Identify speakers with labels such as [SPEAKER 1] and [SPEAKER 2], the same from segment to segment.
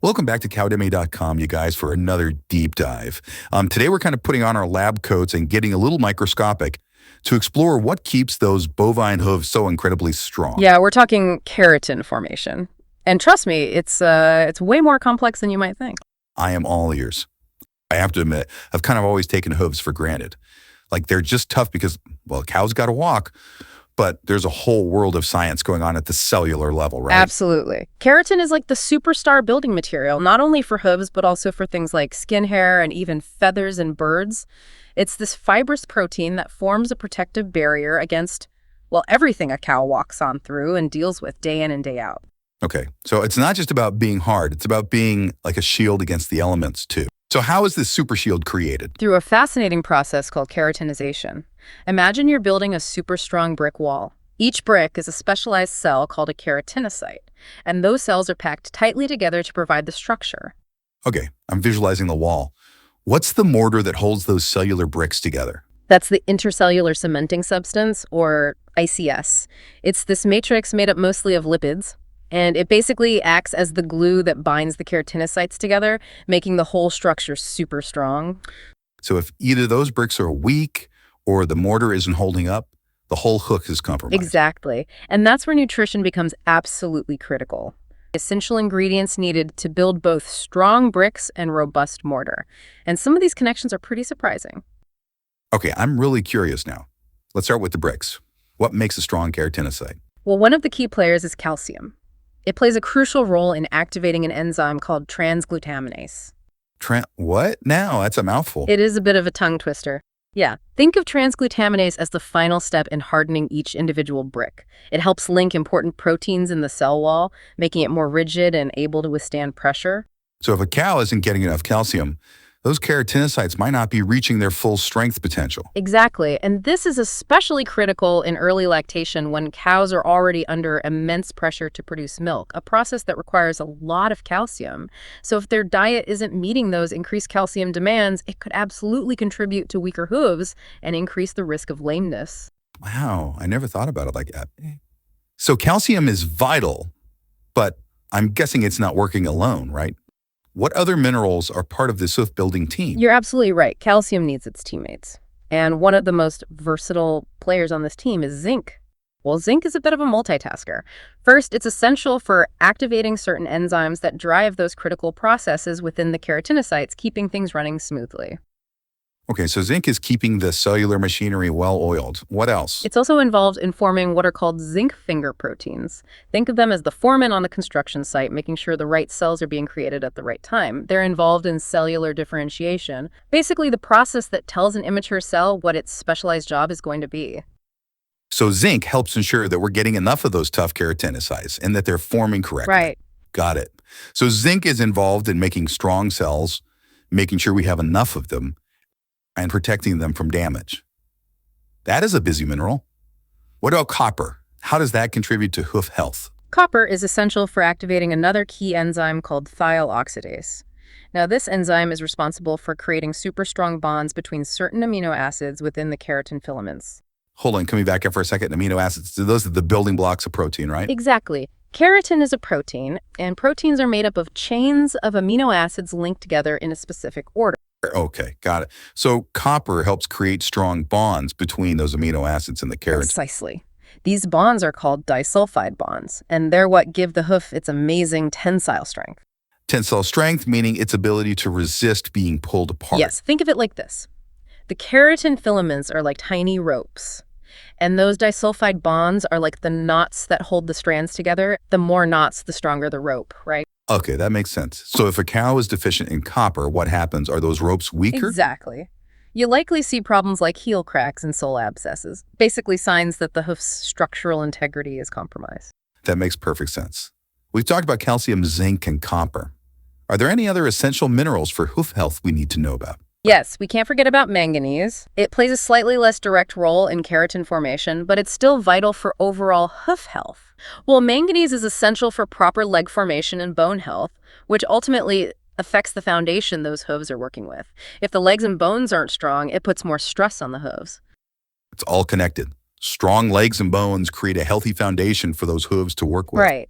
[SPEAKER 1] Welcome back to cowdemy.com, you guys, for another deep dive. Today we're kind of putting on our lab coats and getting a little microscopic to explore what keeps those bovine hooves so incredibly strong.
[SPEAKER 2] Yeah, we're talking keratin formation. And trust me, it's way more complex than you might think.
[SPEAKER 1] I am all ears. I have to admit, I've kind of always taken hooves for granted. Like they're just tough because, well, cows got to walk, but there's a whole world of science going on at the cellular level, right?
[SPEAKER 2] Absolutely. Keratin is like the superstar building material, not only for hooves, but also for things like skin hair and even feathers in birds. It's this fibrous protein that forms a protective barrier against, well, everything a cow walks on through and deals with day in and day out.
[SPEAKER 1] Okay, so it's not just about being hard, it's about being like a shield against the elements too. So how is this super shield created?
[SPEAKER 2] Through a fascinating process called keratinization. Imagine you're building a super strong brick wall. Each brick is a specialized cell called a keratinocyte, and those cells are packed tightly together to provide the structure.
[SPEAKER 1] Okay, I'm visualizing the wall. What's the mortar that holds those cellular bricks together?
[SPEAKER 2] That's the intercellular cementing substance, or ICS. It's this matrix made up mostly of lipids, and it basically acts as the glue that binds the keratinocytes together, making the whole structure super strong.
[SPEAKER 1] So if either those bricks are weak or the mortar isn't holding up, the whole hook is compromised.
[SPEAKER 2] Exactly. And that's where nutrition becomes absolutely critical. Essential ingredients needed to build both strong bricks and robust mortar. And some of these connections are pretty surprising.
[SPEAKER 1] Okay, I'm really curious now. Let's start with the bricks. What makes a strong keratinocyte?
[SPEAKER 2] Well, one of the key players is calcium. It plays a crucial role in activating an enzyme called transglutaminase.
[SPEAKER 1] What? Now, that's a mouthful.
[SPEAKER 2] It is a bit of a tongue twister. Yeah, think of transglutaminase as the final step in hardening each individual brick. It helps link important proteins in the cell wall, making it more rigid and able to withstand pressure.
[SPEAKER 1] So if a cow isn't getting enough calcium, those keratinocytes might not be reaching their full strength potential.
[SPEAKER 2] Exactly, and this is especially critical in early lactation when cows are already under immense pressure to produce milk, a process that requires a lot of calcium. So if their diet isn't meeting those increased calcium demands, it could absolutely contribute to weaker hooves and increase the risk of lameness.
[SPEAKER 1] Wow, I never thought about it like that. So calcium is vital, but I'm guessing it's not working alone, right? What other minerals are part of this hoof building team?
[SPEAKER 2] You're absolutely right. Calcium needs its teammates. And one of the most versatile players on this team is zinc. Well, zinc is a bit of a multitasker. First, it's essential for activating certain enzymes that drive those critical processes within the keratinocytes, keeping things running smoothly.
[SPEAKER 1] Okay, so zinc is keeping the cellular machinery well-oiled. What else?
[SPEAKER 2] It's also involved in forming what are called zinc finger proteins. Think of them as the foreman on the construction site, making sure the right cells are being created at the right time. They're involved in cellular differentiation, basically the process that tells an immature cell what its specialized job is going to be.
[SPEAKER 1] So zinc helps ensure that we're getting enough of those tough keratinocytes and that they're forming correctly.
[SPEAKER 2] Right.
[SPEAKER 1] Got it. So zinc is involved in making strong cells, making sure we have enough of them, and protecting them from damage. That is a busy mineral. What about copper? How does that contribute to hoof health?
[SPEAKER 2] Copper is essential for activating another key enzyme called thiol oxidase. Now, this enzyme is responsible for creating super strong bonds between certain amino acids within the keratin filaments.
[SPEAKER 1] Hold on, coming back up for a second. Amino acids, those are the building blocks of protein, right?
[SPEAKER 2] Exactly. Keratin is a protein, and proteins are made up of chains of amino acids linked together in a specific order.
[SPEAKER 1] Okay, got it. So copper helps create strong bonds between those amino acids and the keratin.
[SPEAKER 2] Precisely. These bonds are called disulfide bonds, and they're what give the hoof its amazing tensile strength.
[SPEAKER 1] Tensile strength, meaning its ability to resist being pulled apart.
[SPEAKER 2] Yes, think of it like this. The keratin filaments are like tiny ropes, and those disulfide bonds are like the knots that hold the strands together. The more knots, the stronger the rope, right?
[SPEAKER 1] Okay, that makes sense. So if a cow is deficient in copper, what happens? Are those ropes weaker?
[SPEAKER 2] Exactly. You likely see problems like heel cracks and sole abscesses, basically signs that the hoof's structural integrity is compromised.
[SPEAKER 1] That makes perfect sense. We've talked about calcium, zinc, and copper. Are there any other essential minerals for hoof health we need to know about?
[SPEAKER 2] Yes, we can't forget about manganese. It plays a slightly less direct role in keratin formation, but it's still vital for overall hoof health. Well, manganese is essential for proper leg formation and bone health, which ultimately affects the foundation those hooves are working with. If the legs and bones aren't strong, it puts more stress on the hooves.
[SPEAKER 1] It's all connected. Strong legs and bones create a healthy foundation for those hooves to work with.
[SPEAKER 2] Right.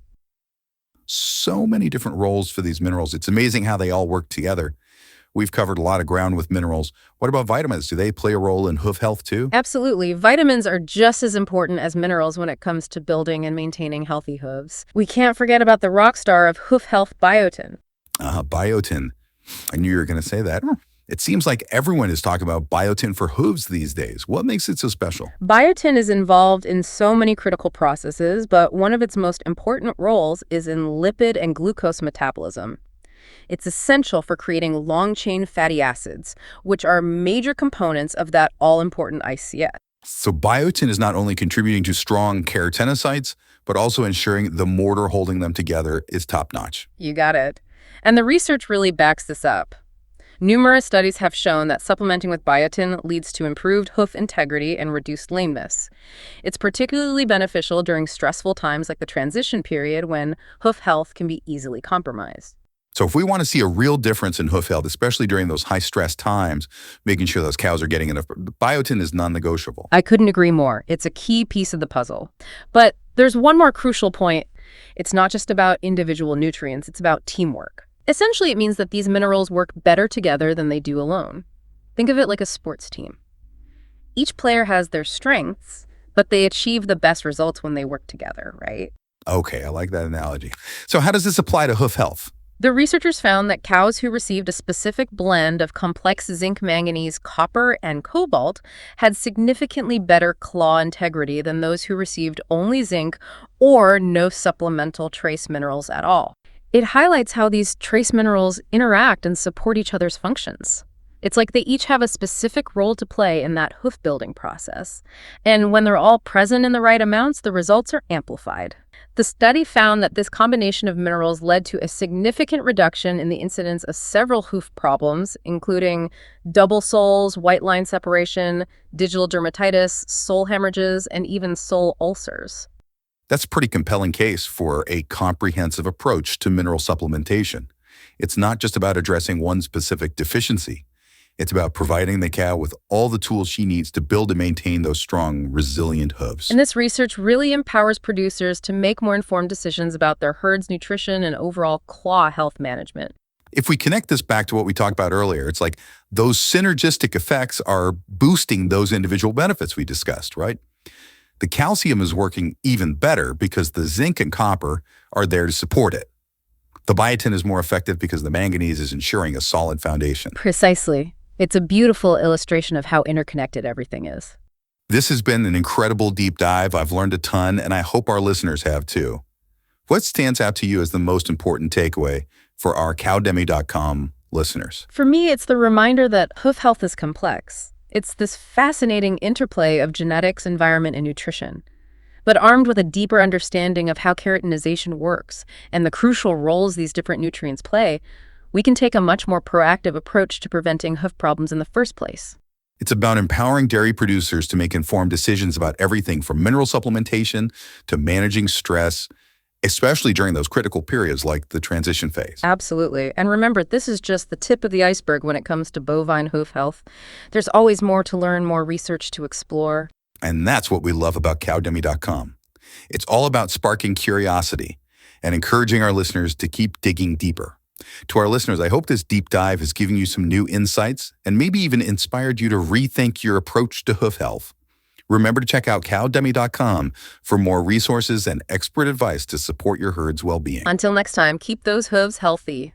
[SPEAKER 1] So many different roles for these minerals. It's amazing how they all work together. We've covered a lot of ground with minerals. What about vitamins? Do they play a role in hoof health too?
[SPEAKER 2] Absolutely. Vitamins are just as important as minerals when it comes to building and maintaining healthy hooves. We can't forget about the rock star of hoof health, biotin.
[SPEAKER 1] Biotin. I knew you were going to say that. It seems like everyone is talking about biotin for hooves these days. What makes it so special?
[SPEAKER 2] Biotin is involved in so many critical processes, but one of its most important roles is in lipid and glucose metabolism. It's essential for creating long-chain fatty acids, which are major components of that all-important ICS.
[SPEAKER 1] So biotin is not only contributing to strong keratinocytes, but also ensuring the mortar holding them together is top-notch.
[SPEAKER 2] You got it. And the research really backs this up. Numerous studies have shown that supplementing with biotin leads to improved hoof integrity and reduced lameness. It's particularly beneficial during stressful times like the transition period when hoof health can be easily compromised.
[SPEAKER 1] So if we want to see a real difference in hoof health, especially during those high-stress times, making sure those cows are getting enough, biotin is non-negotiable.
[SPEAKER 2] I couldn't agree more. It's a key piece of the puzzle. But there's one more crucial point. It's not just about individual nutrients, it's about teamwork. Essentially, it means that these minerals work better together than they do alone. Think of it like a sports team. Each player has their strengths, but they achieve the best results when they work together, right?
[SPEAKER 1] Okay, I like that analogy. So how does this apply to hoof health?
[SPEAKER 2] The researchers found that cows who received a specific blend of complex zinc, manganese, copper, and cobalt had significantly better claw integrity than those who received only zinc or no supplemental trace minerals at all. It highlights how these trace minerals interact and support each other's functions. It's like they each have a specific role to play in that hoof building process. And when they're all present in the right amounts, the results are amplified. The study found that this combination of minerals led to a significant reduction in the incidence of several hoof problems, including double soles, white line separation, digital dermatitis, sole hemorrhages, and even sole ulcers.
[SPEAKER 1] That's a pretty compelling case for a comprehensive approach to mineral supplementation. It's not just about addressing one specific deficiency. It's about providing the cow with all the tools she needs to build and maintain those strong, resilient hooves.
[SPEAKER 2] And this research really empowers producers to make more informed decisions about their herd's nutrition and overall claw health management.
[SPEAKER 1] If we connect this back to what we talked about earlier, it's like those synergistic effects are boosting those individual benefits we discussed, right? The calcium is working even better because the zinc and copper are there to support it. The biotin is more effective because the manganese is ensuring a solid foundation.
[SPEAKER 2] Precisely. It's a beautiful illustration of how interconnected everything is.
[SPEAKER 1] This has been an incredible deep dive. I've learned a ton, and I hope our listeners have too. What stands out to you as the most important takeaway for our cowdemi.com listeners?
[SPEAKER 2] For me, it's the reminder that hoof health is complex. It's this fascinating interplay of genetics, environment, and nutrition. But armed with a deeper understanding of how keratinization works and the crucial roles these different nutrients play, we can take a much more proactive approach to preventing hoof problems in the first place.
[SPEAKER 1] It's about empowering dairy producers to make informed decisions about everything from mineral supplementation to managing stress, especially during those critical periods like the transition phase.
[SPEAKER 2] Absolutely. And remember, this is just the tip of the iceberg when it comes to bovine hoof health. There's always more to learn, more research to explore.
[SPEAKER 1] And that's what we love about cowdemi.com. It's all about sparking curiosity and encouraging our listeners to keep digging deeper. To our listeners, I hope this deep dive has given you some new insights and maybe even inspired you to rethink your approach to hoof health. Remember to check out cowdemi.com for more resources and expert advice to support your herd's well-being.
[SPEAKER 2] Until next time, keep those hooves healthy.